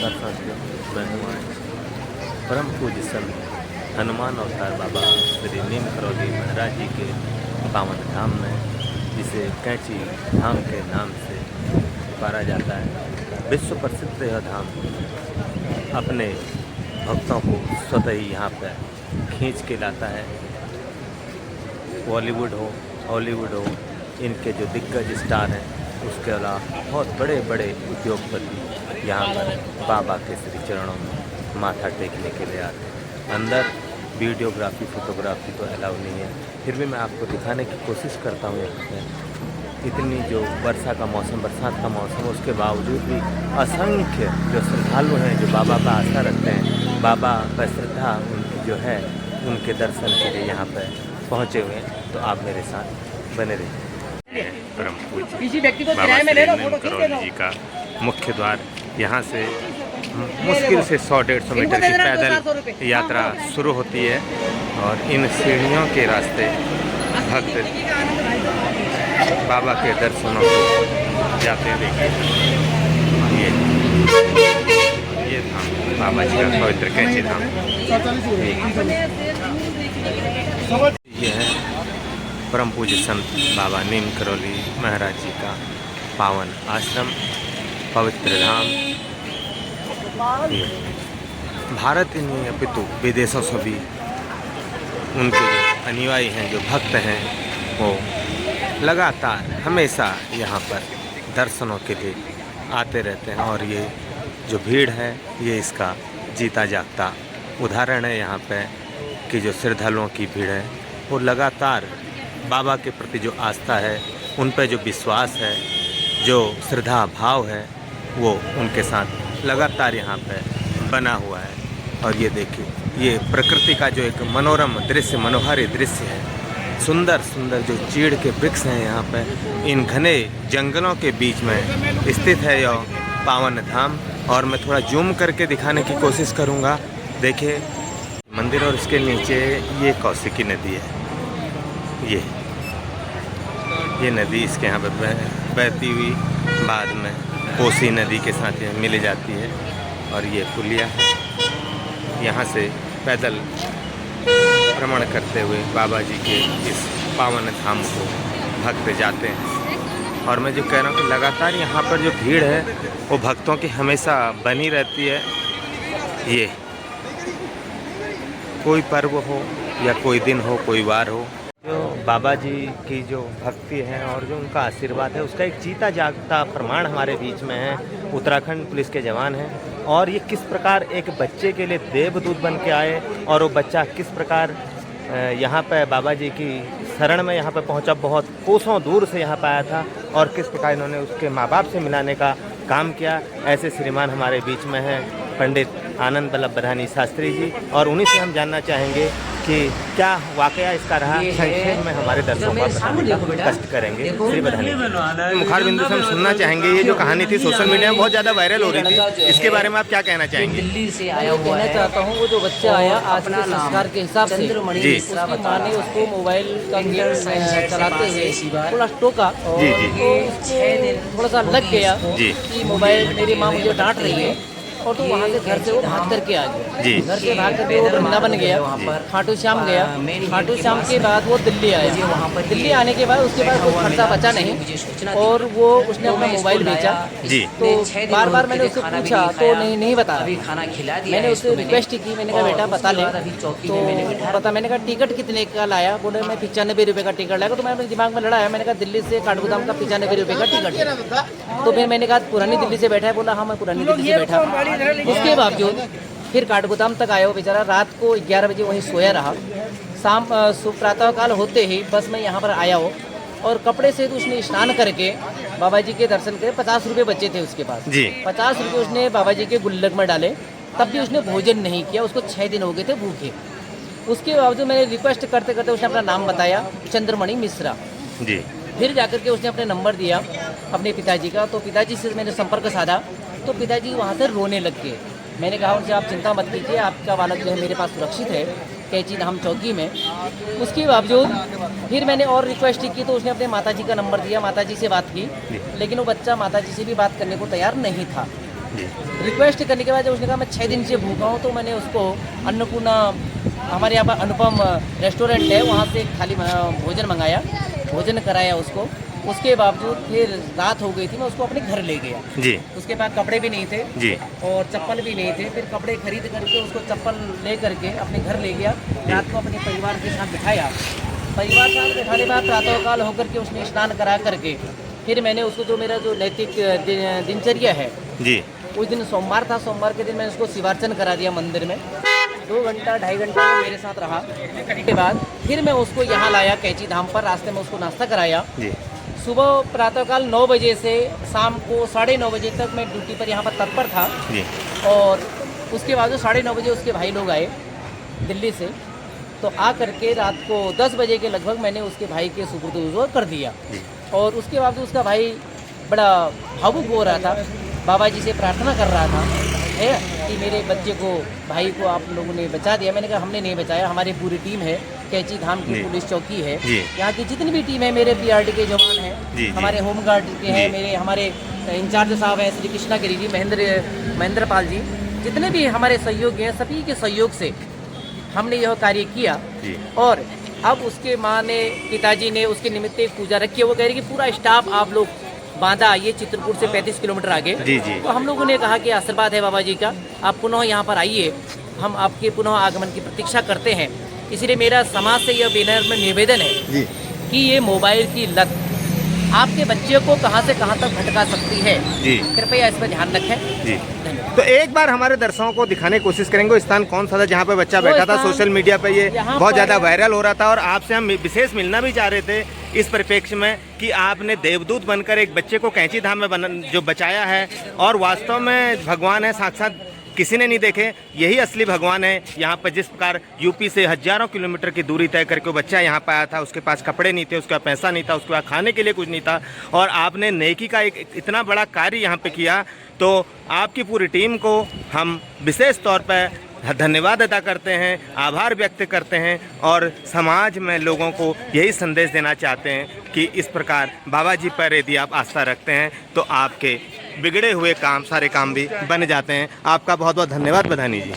नमस्कार साथियों, मैं हूँ आज परम पूज्य संत हनुमान अवतार बाबा श्री नीम करौली महाराज जी के पावन धाम में, जिसे कैंची धाम के नाम से पुकारा जाता है। विश्व प्रसिद्ध यह धाम अपने भक्तों को स्वतः ही यहाँ पर खींच के लाता है। बॉलीवुड हो, हॉलीवुड हो, इनके जो दिग्गज स्टार हैं, उसके अलावा बहुत बड़े बड़े उद्योगपति यहाँ पर बाबा के श्री चरणों में माथा टेकने के लिए आते हैं। अंदर वीडियोग्राफी, फोटोग्राफी तो अलाउ नहीं है, फिर भी मैं आपको दिखाने की कोशिश करता हूँ। यहाँ पर इतनी जो वर्षा का मौसम, बरसात का मौसम, उसके बावजूद भी असंख्य जो श्रद्धालु हैं, जो बाबा का आस्था रखते हैं, बाबा पर श्रद्धा उनकी जो है, उनके दर्शन के लिए यहाँ पर पहुँचे हुए हैं। तो आप मेरे साथ बने रहिए। परम पूज्य बाबा श्री नीम करौली जी का मुख्य द्वार, यहाँ से मुश्किल से 100-150 मीटर की पैदल यात्रा शुरू होती है और इन सीढ़ियों के रास्ते भक्त बाबा के दर्शनों को जाते हैं। देखिए ये धाम बाबा जी का पवित्र कैंची धाम, ये है परम पूज्य संत बाबा नीम करौली महाराज जी का पावन आश्रम, पवित्र धाम। भारत ही नहीं अपितु विदेशों से भी उनके जो अनुयायी हैं, जो भक्त हैं, वो लगातार हमेशा यहाँ पर दर्शनों के लिए आते रहते हैं। और ये जो भीड़ है, ये इसका जीता जागता उदाहरण है। यहाँ पे कि जो श्रद्धालुओं की भीड़ है, वो लगातार बाबा के प्रति जो आस्था है, उन पर जो विश्वास है, जो श्रद्धा भाव है, वो उनके साथ लगातार यहाँ पे बना हुआ है। और ये देखिए, ये प्रकृति का जो एक मनोरम दृश्य, मनोहारी दृश्य है। सुंदर सुंदर जो चीड़ के वृक्ष हैं यहाँ पे, इन घने जंगलों के बीच में स्थित है यह पावन धाम। और मैं थोड़ा जूम करके दिखाने की कोशिश करूँगा। देखिए मंदिर और इसके नीचे ये कौशिकी नदी है। ये नदी इसके यहाँ पर बहती हुई बाद में कोसी नदी के साथ मिल जाती है। और ये पुलिया है, यहाँ से पैदल भ्रमण करते हुए बाबा जी के इस पावन धाम को भक्त जाते हैं। और मैं जो कह रहा हूँ कि लगातार यहाँ पर जो भीड़ है, वो भक्तों की हमेशा बनी रहती है। ये कोई पर्व हो या कोई दिन हो, कोई वार हो, जो बाबा जी की जो भक्ति है और जो उनका आशीर्वाद है, उसका एक जीता जागता प्रमाण हमारे बीच में है। उत्तराखंड पुलिस के जवान हैं, और ये किस प्रकार एक बच्चे के लिए देवदूत बन के आए, और वो बच्चा किस प्रकार यहाँ पर बाबा जी की शरण में यहाँ पर पहुँचा, बहुत कोसों दूर से यहाँ पर आया था, और किस प्रकार इन्होंने उसके माँ बाप से मिलाने का काम किया। ऐसे श्रीमान हमारे बीच में हैं पंडित आनंद वल्लभ बधानी शास्त्री जी, और उन्हीं से हम जानना चाहेंगे कि क्या वाकया इसका रहा। संक्षेप में हमारे दर्शकों को बताने का कष्ट करेंगे। श्री बधानी मुखार बिंदु से हम सुनना चाहेंगे, ये जो कहानी थी सोशल मीडिया में बहुत ज़्यादा वायरल हो रही थी, इसके बारे में आप क्या कहना चाहेंगे? दिल्ली से आया हुआ है। कहना चाहता हूँ, वो जो बच्चा आया आज के संस्कार के हिसाब से, जी, उसकी माँ ने उसको मोबाइल का गेम चलाते हुए थोड़ा टोका, जी जी, तो थोड़ा सा लग गया कि मोबाइल मेरी माँ मुझे डांट रही है, और तो वहाँ से घर से वो भाग करके आ गया। जी, घर से भाग करके वो वृंदावन गया, खाटू श्याम गया। खाटू श्याम के बाद वो दिल्ली आया। दिल्ली आने के बाद उसके बाद कोई खर्चा बचा नहीं, और वो उसने अपना मोबाइल बेचा। जी, तो बार बार मैंने उससे पूछा तो नहीं बता। मैंने उससे रिक्वेस्ट की, मैंने कहा बेटा बता ले, तो पता। मैंने कहा टिकट कितने का लाया? बोले मैं 95 रुपये का टिकट लाया। तो मैं अपने दिमाग में लड़ाया, मैंने कहा दिल्ली से काठगोदाम का 95 रुपये का टिकट है। तो फिर मैंने कहा पुरानी दिल्ली से बैठा है? बोला हाँ मैं पुरानी दिल्ली से बैठा। उसके बावजूद फिर काठगोदाम तक आया वो बेचारा। रात को 11 बजे वहीं सोया रहा। शाम प्रातःकाल होते ही बस में यहाँ पर आया हो, और कपड़े से तो उसने स्नान करके बाबा जी के दर्शन करे। 50 रुपये बचे थे उसके पास जी। 50 रुपये उसने बाबा जी के गुल्लक में डाले, तब भी उसने भोजन नहीं किया। उसको 6 दिन हो गए थे भूखे। उसके बावजूद मैंने रिक्वेस्ट करते करते उसने अपना नाम बताया, चंद्रमणि मिश्रा जी। फिर जाकर के उसने अपने नंबर दिया अपने पिताजी का। तो पिताजी से मैंने संपर्क साधा, तो पिताजी वहाँ से रोने लग गए। मैंने कहा उनसे आप चिंता मत कीजिए, आपका बालक जो है मेरे पास सुरक्षित है, कैंची धाम चौकी में। उसके बावजूद फिर मैंने और रिक्वेस्ट की, तो उसने अपने माताजी का नंबर दिया, माताजी से बात की, लेकिन वो बच्चा माताजी से भी बात करने को तैयार नहीं था। रिक्वेस्ट करने के बाद जब उसने कहा मैं 6 दिन से भूखा हूँ, तो मैंने उसको अन्नपूर्णा, हमारे यहाँ पर अनुपम रेस्टोरेंट है, वहाँ से खाली भोजन मंगाया, भोजन कराया उसको। उसके बावजूद फिर रात हो गई थी, मैं उसको अपने घर ले गया जी। उसके पास कपड़े भी नहीं थे जी। और चप्पल भी नहीं थे। फिर कपड़े खरीद करके उसको चप्पल ले करके अपने घर ले गया, रात को अपने परिवार के साथ बिठाया। परिवार के साथ बिठाने के बाद प्रातःकाल होकर के उसने स्नान करा करके फिर मैंने उसको जो मेरा जो नैतिक दिनचर्या है जी। उस दिन सोमवार था, सोमवार के दिन मैंने उसको शिवार्चन करा दिया मंदिर में। 2 घंटा 2.5 घंटा वो मेरे साथ रहा। के बाद फिर मैं उसको यहाँ लाया कैंची धाम पर, रास्ते में उसको नाश्ता कराया। जी। सुबह प्रातःकाल 9 बजे से शाम को 9:30 बजे तक मैं ड्यूटी पर यहाँ पर तत्पर था। जी। और उसके बाद 9:30 बजे उसके भाई लोग आए दिल्ली से, तो आ करके रात को 10 बजे के लगभग मैंने उसके भाई के सुपुर्द कर दिया। और उसके बाद उसका भाई बड़ा भावुक हो रहा था, बाबा जी से प्रार्थना कर रहा था है कि मेरे बच्चे को, भाई को आप लोगों ने बचा दिया। मैंने कहा हमने नहीं बचाया, हमारी पूरी टीम है, कैंची धाम की पुलिस चौकी है, यहाँ की जितनी भी टीम है, मेरे पीआरडी के जवान हैं, हमारे होमगार्ड के हैं, मेरे हमारे इंचार्ज साहब हैं श्री कृष्णा गिरी जी, महेंद्र पाल जी, जितने भी हमारे सहयोगी हैं, सभी के सहयोग से हमने यह कार्य किया। और अब उसके माँ ने, पिताजी ने उसके निमित्त एक पूजा रखी है। वो कह रही कि पूरा स्टाफ आप लोग बांधा आइए, चित्रकूट से 35 किलोमीटर आगे। जी जी। तो हम लोगों ने कहा कि आशीर्वाद है बाबा जी का, आप पुनः यहाँ पर आइए, हम आपके पुनः आगमन की प्रतीक्षा करते हैं। इसलिए मेरा समाज से यह विनम्र में निवेदन है जी कि ये मोबाइल की लत आपके बच्चे को कहाँ से कहाँ तक भटका सकती है। जी। कृपया इस पर ध्यान रखें। जी। तो एक बार हमारे दर्शकों को दिखाने की कोशिश करेंगे वो स्थान कौन सा था जहाँ पे बच्चा बैठा था। सोशल मीडिया पे ये बहुत ज़्यादा वायरल हो रहा था और आपसे हम विशेष मिलना भी चाह रहे थे इस परिप्रेक्ष्य में कि आपने देवदूत बनकर एक बच्चे को कैंची धाम में जो बचाया है, और वास्तव में भगवान है साक्षात, किसी ने नहीं देखे, यही असली भगवान है। यहाँ पर जिस प्रकार यूपी से हजारों किलोमीटर की दूरी तय करके वो बच्चा यहाँ पर आया था, उसके पास कपड़े नहीं थे, उसका पैसा नहीं था, उसके पास खाने के लिए कुछ नहीं था, और आपने नेकी का एक इतना बड़ा कार्य यहाँ पे किया। तो आपकी पूरी टीम को हम विशेष तौर पर धन्यवाद अदा करते हैं, आभार व्यक्त करते हैं, और समाज में लोगों को यही संदेश देना चाहते हैं कि इस प्रकार बाबा जी पर यदि आप आस्था रखते हैं तो आपके बिगड़े हुए काम, सारे काम भी बन जाते हैं। आपका बहुत बहुत धन्यवाद बधानी जी।